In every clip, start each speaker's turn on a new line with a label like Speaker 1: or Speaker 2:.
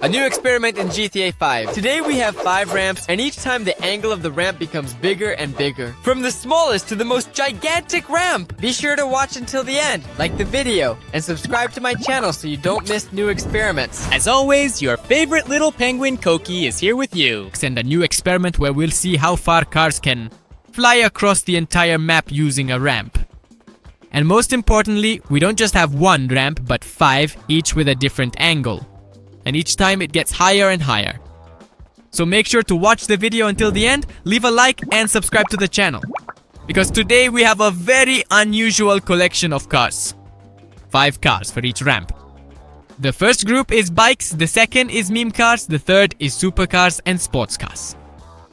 Speaker 1: A new experiment in GTA 5. Today we have 5 ramps, and each time the angle of the ramp becomes bigger and bigger. From the smallest to the most gigantic ramp. Be sure to watch until the end, like the video, and subscribe to my channel so you don't miss new experiments.
Speaker 2: As always, your favorite little penguin Koki is here with you.
Speaker 3: And a new experiment where we'll see how far cars can fly across the entire map using a ramp. And most importantly, we don't just have one ramp, but 5, each with a different angle. And each time it gets higher and higher. So make sure to watch the video until the end, leave a like and subscribe to the channel. Because today we have a very unusual collection of cars. 5 cars for each ramp. The first group is bikes, the second is meme cars, the third is supercars and sports cars.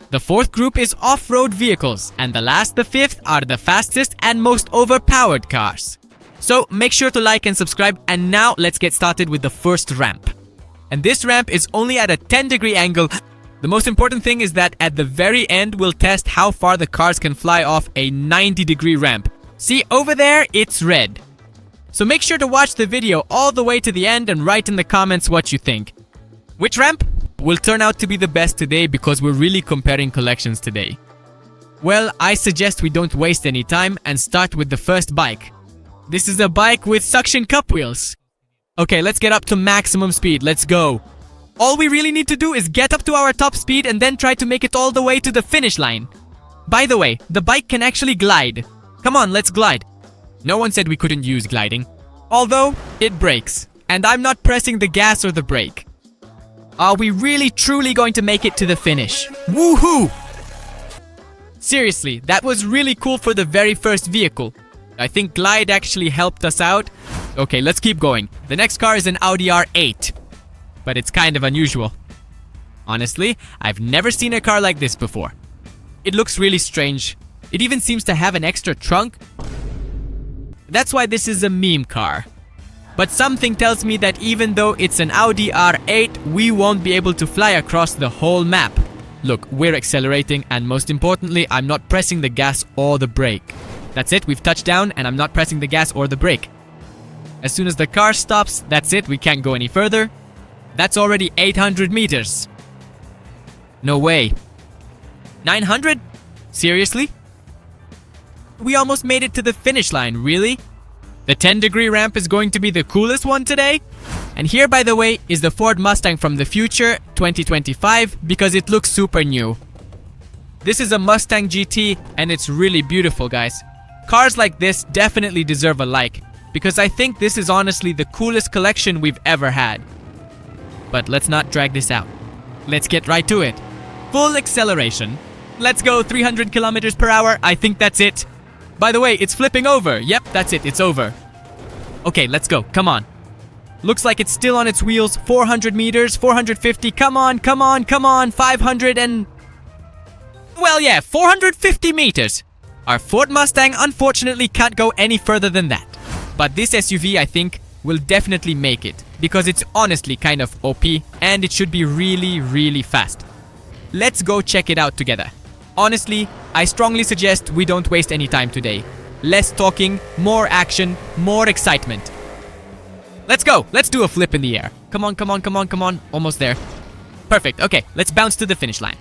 Speaker 3: The fourth group is off-road vehicles, and the last, the fifth, are the fastest and most overpowered cars. So make sure to like and subscribe, and now let's get started with the first ramp. And this ramp is only at a 10-degree angle. The most important thing is that at the very end, we'll test how far the cars can fly off a 90-degree ramp. See, over there, it's red. So make sure to watch the video all the way to the end and write in the comments what you think. Which ramp will turn out to be the best today because we're really comparing collections today? Well, I suggest we don't waste any time and start with the first bike. This is a bike with suction cup wheels. Okay, let's get up to maximum speed. Let's go. All we really need to do is get up to our top speed and then try to make it all the way to the finish line. By the way, the bike can actually glide. Come on, let's glide. No one said we couldn't use gliding. Although, it brakes. And I'm not pressing the gas or the brake. Are we really truly going to make it to the finish? Woohoo! Seriously, that was really cool for the very first vehicle. I think glide actually helped us out. Okay, let's keep going. The next car is an Audi R8. But it's kind of unusual. Honestly, I've never seen a car like this before. It looks really strange. It even seems to have an extra trunk. That's why this is a meme car. But something tells me that even though it's an Audi R8, we won't be able to fly across the whole map. Look, we're accelerating, and most importantly, I'm not pressing the gas or the brake. That's it, we've touched down, and I'm not pressing the gas or the brake. As soon as the car stops, that's it, we can't go any further. That's already 800 meters. No way. 900? Seriously? We almost made it to the finish line, really? The 10-degree ramp is going to be the coolest one today? And here, by the way, is the Ford Mustang from the future, 2025, because it looks super new. This is a Mustang GT, and it's really beautiful, guys. Cars like this definitely deserve a like, because I think this is honestly the coolest collection we've ever had. But let's not drag this out. Let's get right to it. Full acceleration. Let's go 300 kilometers per hour. I think that's it. By the way, it's flipping over. Yep, that's it. It's over. Okay, let's go. Come on. Looks like it's still on its wheels. 400 meters, 450. Come on, come on, come on. 500 and... Well, yeah, 450 meters. Our Ford Mustang unfortunately can't go any further than that. But this SUV, I think, will definitely make it. Because it's honestly kind of OP and it should be really, really fast. Let's go check it out together. Honestly, I strongly suggest we don't waste any time today. Less talking, more action, more excitement. Let's go! Let's do a flip in the air. Come on, come on, come on, come on. Almost there. Perfect. Okay, let's bounce to the finish line.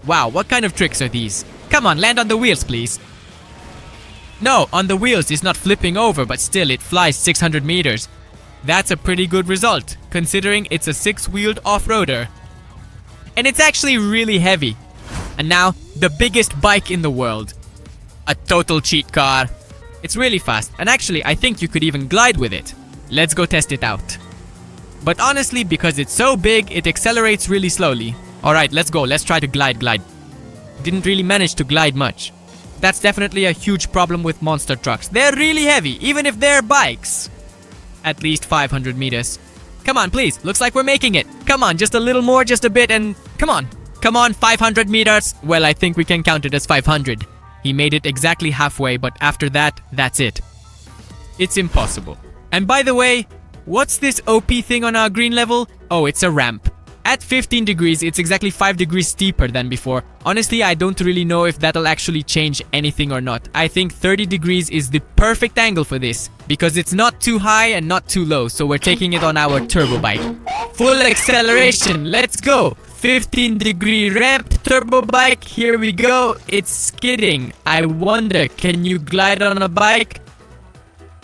Speaker 3: Wow, what kind of tricks are these? Come on, land on the wheels, please. No, on the wheels it's not flipping over, but still it flies 600 meters. That's a pretty good result, considering it's a 6-wheeled off-roader. And it's actually really heavy. And now, the biggest bike in the world. A total cheat car. It's really fast, and actually I think you could even glide with it. Let's go test it out. But honestly, because it's so big, it accelerates really slowly. Alright, let's go, let's try to glide. Didn't really manage to glide much. That's definitely a huge problem with monster trucks. They're really heavy, even if they're bikes. At least 500 meters. Come on, please. Looks like we're making it. Come on, just a little more, just a bit, and come on. Come on, 500 meters. Well, I think we can count it as 500. He made it exactly halfway, but after that, that's it. It's impossible. And by the way, what's this OP thing on our green level? Oh, it's a ramp. At 15 degrees, it's exactly 5 degrees steeper than before. Honestly, I don't really know if that'll actually change anything or not. I think 30 degrees is the perfect angle for this because it's not too high and not too low, so we're taking it on our turbo bike. Full acceleration, let's go! 15 degree ramp, turbo bike, here we go. It's skidding. I wonder, can you glide on a bike?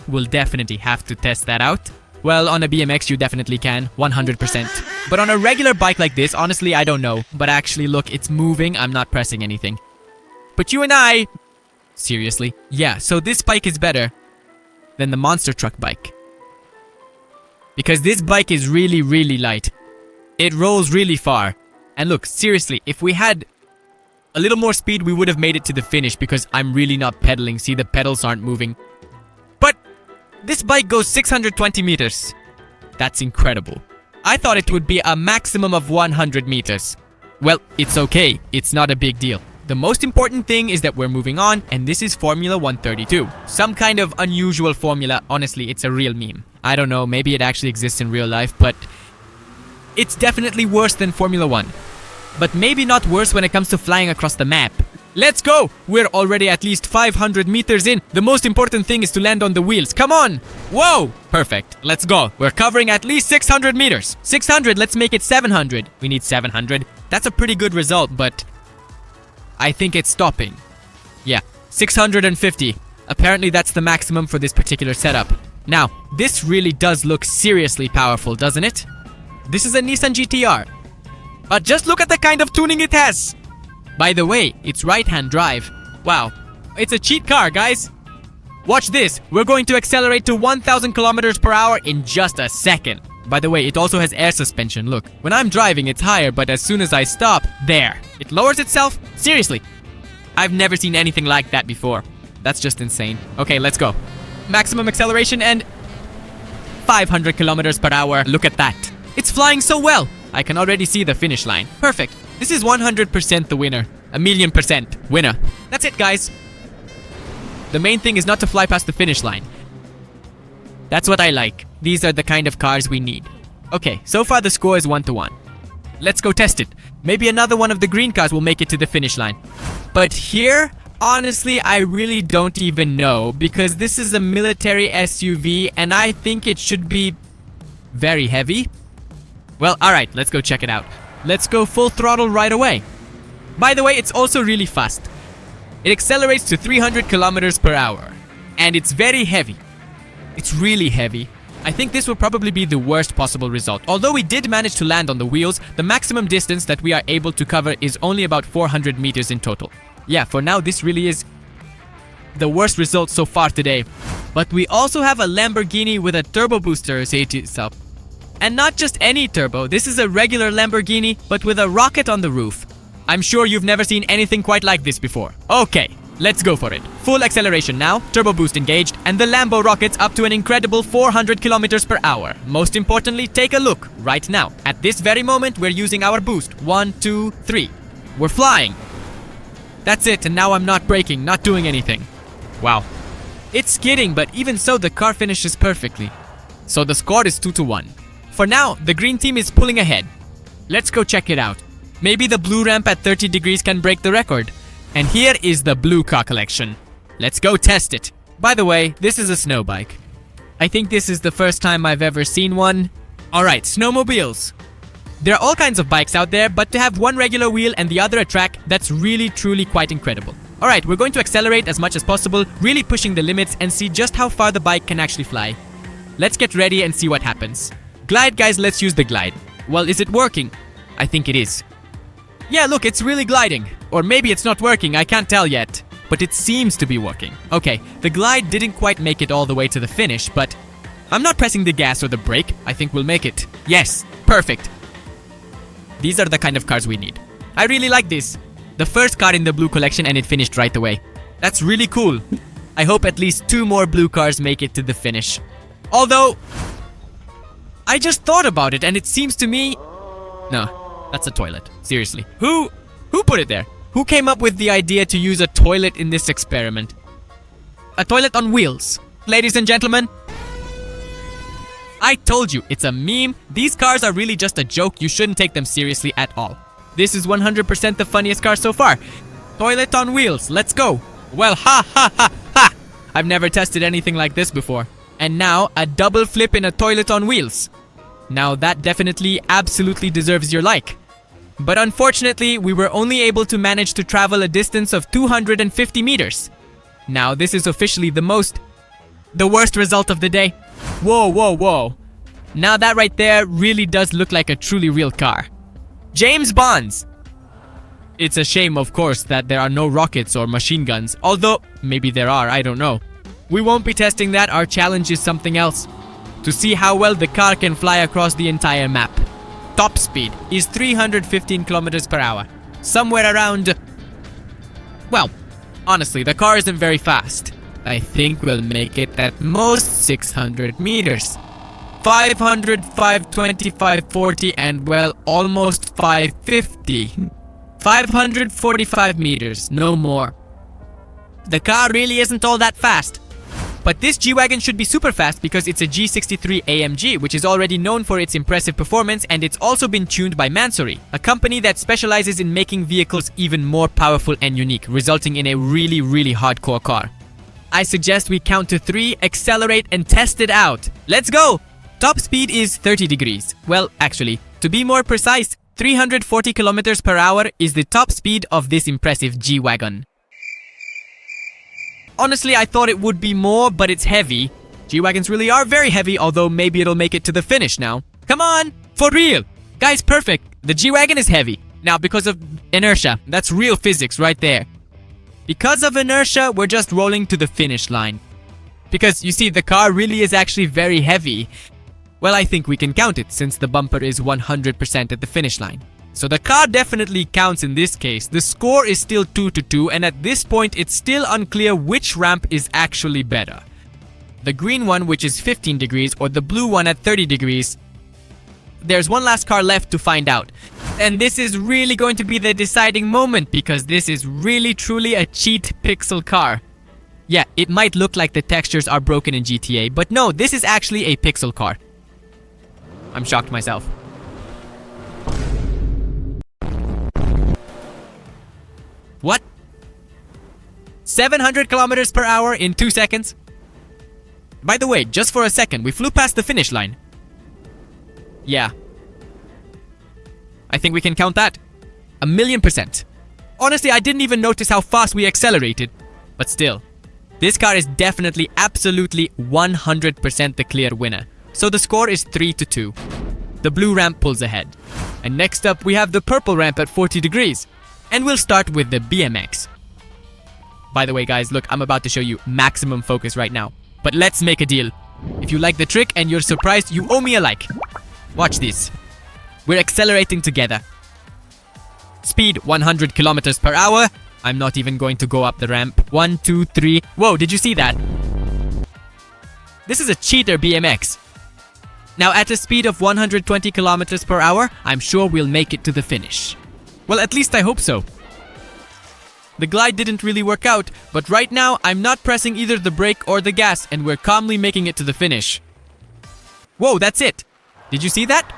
Speaker 3: We'll definitely have to test that out. Well, on a BMX you definitely can, 100%. But on a regular bike like this, honestly, I don't know. But actually, look, it's moving. I'm not pressing anything. But you and I... Seriously? Yeah, so this bike is better than the monster truck bike. Because this bike is really, really light. It rolls really far. And look, seriously, if we had a little more speed, we would have made it to the finish because I'm really not pedaling. See, the pedals aren't moving. But this bike goes 620 meters. That's incredible. I thought it would be a maximum of 100 meters. Well, it's okay. It's not a big deal. The most important thing is that we're moving on, and this is Formula 132. Some kind of unusual formula. Honestly, it's a real meme. I don't know, maybe it actually exists in real life, but it's definitely worse than Formula 1. But maybe not worse when it comes to flying across the map. Let's go! We're already at least 500 meters in. The most important thing is to land on the wheels. Come on! Whoa! Perfect. Let's go. We're covering at least 600 meters. 600, let's make it 700. We need 700. That's a pretty good result, but I think it's stopping. Yeah, 650. Apparently that's the maximum for this particular setup. Now, this really does look seriously powerful, doesn't it? This is a Nissan GTR. But just look at the kind of tuning it has! By the way, it's right-hand drive. Wow. It's a cheat car, guys. Watch this. We're going to accelerate to 1,000 kilometers per hour in just a second. By the way, it also has air suspension. Look, when I'm driving, it's higher, but as soon as I stop, there. It lowers itself? Seriously. I've never seen anything like that before. That's just insane. Okay, let's go. Maximum acceleration and 500 kilometers per hour. Look at that. It's flying so well. I can already see the finish line. Perfect. This is 100% the winner. 1,000,000% winner. That's it, guys. The main thing is not to fly past the finish line. That's what I like. These are the kind of cars we need. Okay, so far the score is 1-1. Let's go test it. Maybe another one of the green cars will make it to the finish line. But here, honestly, I really don't even know because this is a military SUV and I think it should be very heavy. Well, alright, let's go check it out. Let's go full throttle right away. By the way, it's also really fast. It accelerates to 300 kilometers per hour. And it's very heavy. It's really heavy. I think this will probably be the worst possible result. Although we did manage to land on the wheels, the maximum distance that we are able to cover is only about 400 meters in total. Yeah, for now, this really is the worst result so far today. But we also have a Lamborghini with a turbo booster, say to yourself. And not just any turbo, this is a regular Lamborghini, but with a rocket on the roof. I'm sure you've never seen anything quite like this before. Okay, let's go for it. Full acceleration now, turbo boost engaged, and the Lambo rockets up to an incredible 400 kilometers per hour. Most importantly, take a look right now. At this very moment, we're using our boost. 1, 2, 3. We're flying. That's it, and now I'm not braking, not doing anything. Wow. It's skidding, but even so, the car finishes perfectly. So the score is 2-1. For now, the green team is pulling ahead. Let's go check it out. Maybe the blue ramp at 30 degrees can break the record. And here is the blue car collection. Let's go test it. By the way, this is a snow bike. I think this is the first time I've ever seen one. Alright, snowmobiles. There are all kinds of bikes out there, but to have one regular wheel and the other a track, that's really truly quite incredible. Alright, we're going to accelerate as much as possible, really pushing the limits and see just how far the bike can actually fly. Let's get ready and see what happens. Glide, guys, let's use the glide. Well, is it working? I think it is. Yeah, look, it's really gliding. Or maybe it's not working, I can't tell yet. But it seems to be working. Okay, the glide didn't quite make it all the way to the finish, but I'm not pressing the gas or the brake. I think we'll make it. Yes, perfect. These are the kind of cars we need. I really like this. The first car in the blue collection and it finished right away. That's really cool. I hope at least 2 more blue cars make it to the finish. Although I just thought about it and it seems to me... No, that's a toilet. Seriously. Who put it there? Who came up with the idea to use a toilet in this experiment? A toilet on wheels. Ladies and gentlemen, I told you, it's a meme. These cars are really just a joke. You shouldn't take them seriously at all. This is 100% the funniest car so far. Toilet on wheels, let's go. Well, ha ha ha ha. I've never tested anything like this before. And now, a double flip in a toilet on wheels. Now that definitely, absolutely deserves your like. But unfortunately, we were only able to manage to travel a distance of 250 meters. Now this is officially the worst result of the day. Whoa, whoa, whoa. Now that right there really does look like a truly real car. James Bond's. It's a shame, of course, that there are no rockets or machine guns. Although, maybe there are, I don't know. We won't be testing that. Our challenge is something else. To see how well the car can fly across the entire map. Top speed is 315 kilometers per hour. Somewhere around... Well, honestly, the car isn't very fast. I think we'll make it at most 600 meters. 500, 520, 540, and well, almost 550. 545 meters, no more. The car really isn't all that fast. But this G-Wagon should be super fast because it's a G63 AMG, which is already known for its impressive performance, and it's also been tuned by Mansory, a company that specializes in making vehicles even more powerful and unique, resulting in a really, really hardcore car. I suggest we count to 3, accelerate, and test it out. Let's go! Top speed is 30 degrees. Well, actually, to be more precise, 340 kilometers per hour is the top speed of this impressive G-Wagon. Honestly, I thought it would be more, but it's heavy. G-Wagons really are very heavy, although maybe it'll make it to the finish now. Come on! For real! Guys, perfect! The G-Wagon is heavy. Now, because of inertia, that's real physics right there. Because of inertia, we're just rolling to the finish line. Because, you see, the car really is actually very heavy. Well, I think we can count it, since the bumper is 100% at the finish line. So the car definitely counts in this case. The score is still 2-2, and at this point, it's still unclear which ramp is actually better. The green one, which is 15 degrees, or the blue one at 30 degrees. There's one last car left to find out. And this is really going to be the deciding moment, because this is really truly a cheat pixel car. Yeah, it might look like the textures are broken in GTA, but no, this is actually a pixel car. I'm shocked myself. What? 700 kilometers per hour in 2 seconds? By the way, just for a second, we flew past the finish line. Yeah. I think we can count that. 1,000,000%. Honestly, I didn't even notice how fast we accelerated. But still, this car is definitely, absolutely 100% the clear winner. So the score is 3-2. The blue ramp pulls ahead. And next up, we have the purple ramp at 40 degrees. And we'll start with the BMX. By the way, guys, look, I'm about to show you maximum focus right now. But let's make a deal. If you like the trick and you're surprised, you owe me a like. Watch this. We're accelerating together. Speed 100 kilometers per hour. I'm not even going to go up the ramp. 1, 2, 3. Whoa, did you see that? This is a cheater BMX. Now at a speed of 120 kilometers per hour, I'm sure we'll make it to the finish. Well, at least I hope so. The glide didn't really work out, but right now I'm not pressing either the brake or the gas, and we're calmly making it to the finish. Whoa, that's it! Did you see that?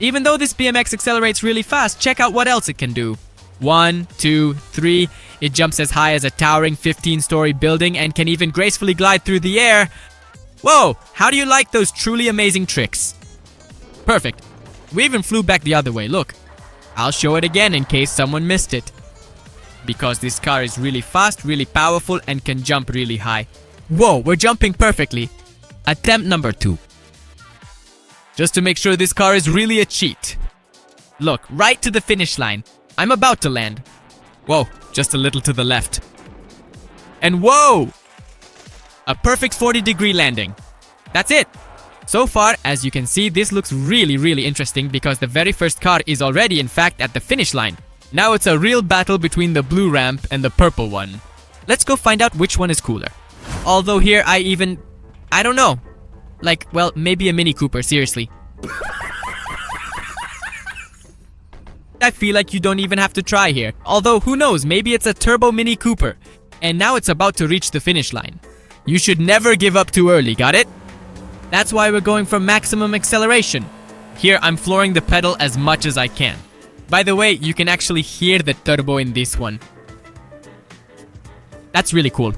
Speaker 3: Even though this BMX accelerates really fast, check out what else it can do. 1, 2, 3. It jumps as high as a towering 15-story building and can even gracefully glide through the air. Whoa, how do you like those truly amazing tricks? Perfect. We even flew back the other way, look. I'll show it again in case someone missed it. Because this car is really fast, really powerful, and can jump really high. Whoa, we're jumping perfectly. Attempt number 2. Just to make sure this car is really a cheat. Look, right to the finish line. I'm about to land. Whoa, just a little to the left. And whoa! A perfect 40-degree landing. That's it. So far, as you can see, this looks really, really interesting because the very first car is already, in fact, at the finish line. Now it's a real battle between the blue ramp and the purple one. Let's go find out which one is cooler. Although here I don't know. Like, well, maybe a Mini Cooper, seriously. I feel like you don't even have to try here. Although, who knows, maybe it's a turbo Mini Cooper. And now it's about to reach the finish line. You should never give up too early, got it? That's why we're going for maximum acceleration. Here, I'm flooring the pedal as much as I can. By the way, you can actually hear the turbo in this one. That's really cool.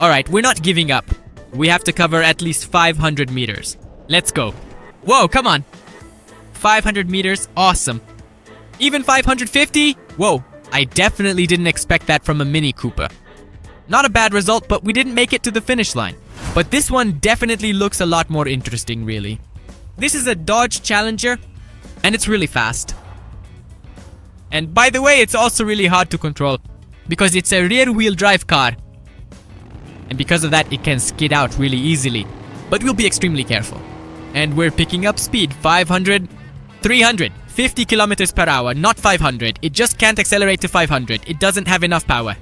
Speaker 3: Alright, we're not giving up. We have to cover at least 500 meters. Let's go. Whoa, come on. 500 meters, awesome. Even 550? Whoa, I definitely didn't expect that from a Mini Cooper. Not a bad result, but we didn't make it to the finish line. But this one definitely looks a lot more interesting, really. This is a Dodge Challenger, and it's really fast. And by the way, it's also really hard to control, because it's a rear-wheel drive car. And because of that, it can skid out really easily. But we'll be extremely careful. And we're picking up speed, 500, 300, 50 kilometers per hour, not 500. It just can't accelerate to 500. It doesn't have enough power.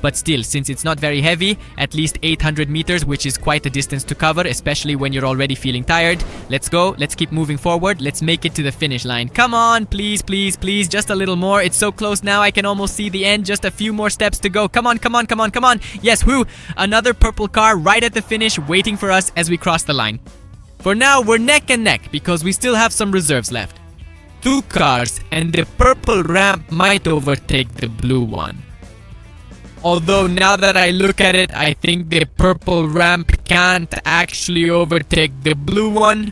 Speaker 3: But still, since it's not very heavy, at least 800 meters, which is quite a distance to cover, especially when you're already feeling tired. Let's go. Let's keep moving forward. Let's make it to the finish line. Come on, please, please, please. Just a little more. It's so close now. I can almost see the end. Just a few more steps to go. Come on, come on, come on, come on. Yes, whoo! Another purple car right at the finish, waiting for us as we cross the line. For now, we're neck and neck because we still have some reserves left. 2 cars, and the purple ramp might overtake the blue one. Although now that I look at it, I think the purple ramp can't actually overtake the blue one,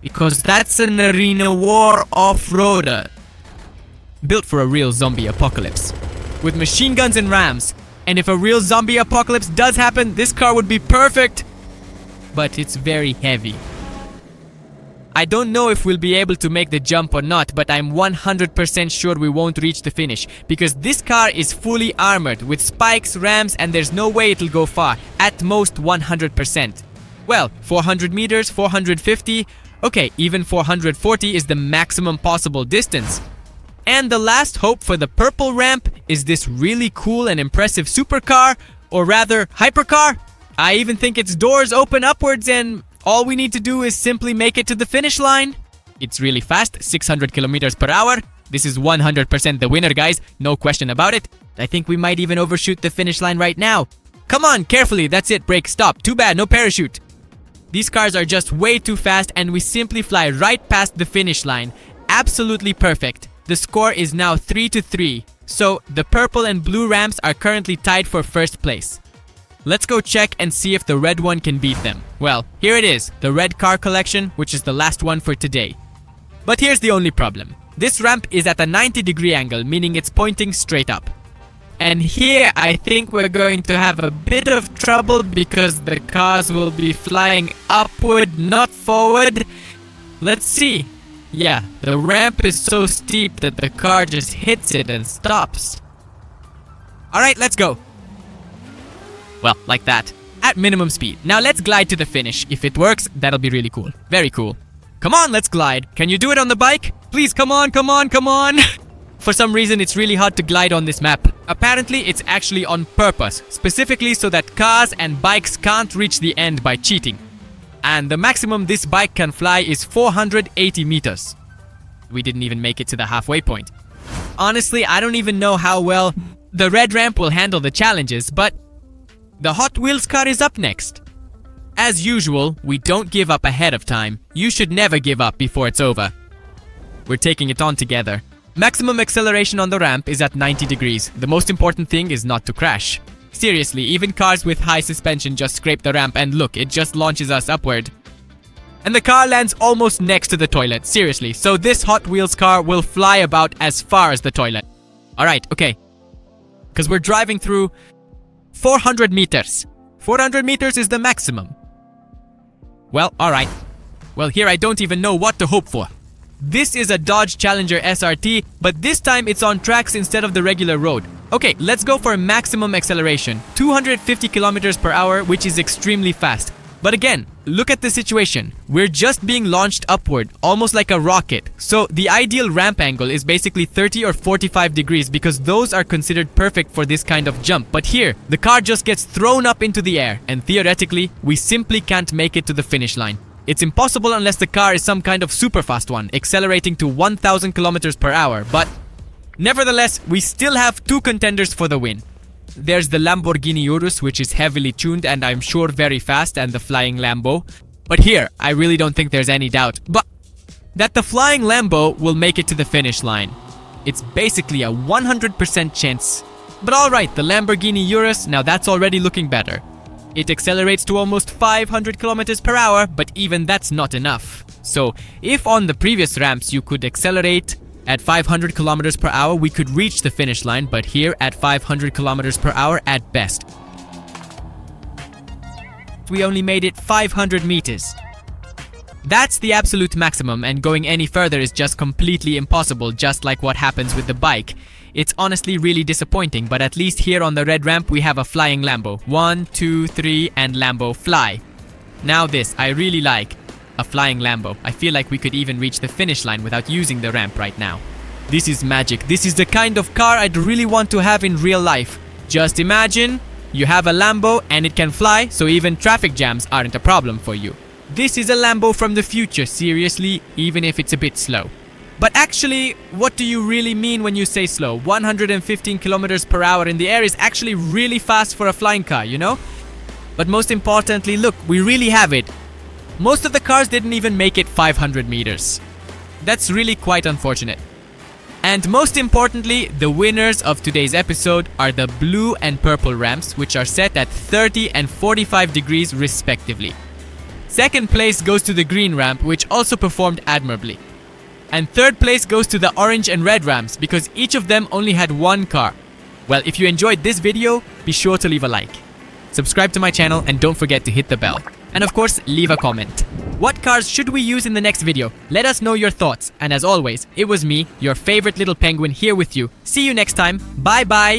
Speaker 3: because that's an arena war off-roader. Built for a real zombie apocalypse. With machine guns and rams. And if a real zombie apocalypse does happen, this car would be perfect. But it's very heavy. I don't know if we'll be able to make the jump or not, but I'm 100% sure we won't reach the finish, because this car is fully armored with spikes, rams, and there's no way it'll go far. At most 100%. Well, 400 meters, 450, okay, even 440 is the maximum possible distance. And the last hope for the purple ramp is this really cool and impressive supercar, or rather hypercar. I even think its doors open upwards and all we need to do is simply make it to the finish line. It's really fast, 600 kilometers per hour. This is 100% the winner, guys. No question about it. I think we might even overshoot the finish line right now. Come on, carefully. That's it. Brake. Stop. Too bad. No parachute. These cars are just way too fast and we simply fly right past the finish line. Absolutely perfect. The score is now 3-3. So the purple and blue ramps are currently tied for first place. Let's go check and see if the red one can beat them. Well, here it is, the red car collection, which is the last one for today. But here's the only problem. This ramp is at a 90-degree angle, meaning it's pointing straight up. And here I think we're going to have a bit of trouble because the cars will be flying upward, not forward. Let's see. Yeah, the ramp is so steep that the car just hits it and stops. Alright, let's go. Well, like that. At minimum speed. Now let's glide to the finish. If it works, that'll be really cool. Very cool. Come on, let's glide. Can you do it on the bike? Please, come on, come on, come on. For some reason, it's really hard to glide on this map. Apparently, it's actually on purpose. Specifically so that cars and bikes can't reach the end by cheating. And the maximum this bike can fly is 480 meters. We didn't even make it to the halfway point. Honestly, I don't even know how well the red ramp will handle the challenges, but the Hot Wheels car is up next. As usual, we don't give up ahead of time. You should never give up before it's over. We're taking it on together. Maximum acceleration on the ramp is at 90 degrees. The most important thing is not to crash. Seriously, even cars with high suspension just scrape the ramp and look, it just launches us upward. And the car lands almost next to the toilet, seriously. So this Hot Wheels car will fly about as far as the toilet. Alright, okay. Because we're driving through 400 meters. 400 meters is the maximum. Well, alright. Well, here I don't even know what to hope for. This is a Dodge Challenger SRT, but this time it's on tracks instead of the regular road. Okay, let's go for maximum acceleration. 250 kilometers per hour, which is extremely fast. But again, look at the situation. We're just being launched upward, almost like a rocket. So the ideal ramp angle is basically 30 or 45 degrees because those are considered perfect for this kind of jump. But here, the car just gets thrown up into the air and theoretically, we simply can't make it to the finish line. It's impossible unless the car is some kind of super fast one, accelerating to 1000 kilometers per hour. But nevertheless, we still have 2 contenders for the win. there's the Lamborghini Urus, which is heavily tuned and I'm sure very fast, and the Flying Lambo. But here, I really don't think there's any doubt but that the Flying Lambo will make it to the finish line. It's basically a 100% chance. But alright, the Lamborghini Urus, now that's already looking better. It accelerates to almost 500 kilometers per hour, but even that's not enough. So, if on the previous ramps you could accelerate at 500 kilometers per hour, we could reach the finish line, but here at 500 kilometers per hour at best. We only made it 500 meters. That's the absolute maximum, and going any further is just completely impossible, just like what happens with the bike. It's honestly really disappointing, but at least here on the red ramp we have a Flying Lambo. 1, 2, 3 and Lambo fly. Now this, I really like. A Flying Lambo. I feel like we could even reach the finish line without using the ramp right now. This is magic. This is the kind of car I'd really want to have in real life. Just imagine, you have a Lambo and it can fly, so even traffic jams aren't a problem for you. This is a Lambo from the future, seriously, even if it's a bit slow. But actually, what do you really mean when you say slow? 115 kilometers per hour in the air is actually really fast for a flying car, you know? But most importantly, look, we really have it. Most of the cars didn't even make it 500 meters. That's really quite unfortunate. And most importantly, the winners of today's episode are the blue and purple ramps, which are set at 30 and 45 degrees respectively. Second place goes to the green ramp, which also performed admirably. And third place goes to the orange and red ramps, because each of them only had one car. Well, if you enjoyed this video, be sure to leave a like. Subscribe to my channel and don't forget to hit the bell. And of course, leave a comment. What cars should we use in the next video? Let us know your thoughts. And as always, it was me, your favorite little penguin, here with you. See you next time. Bye bye.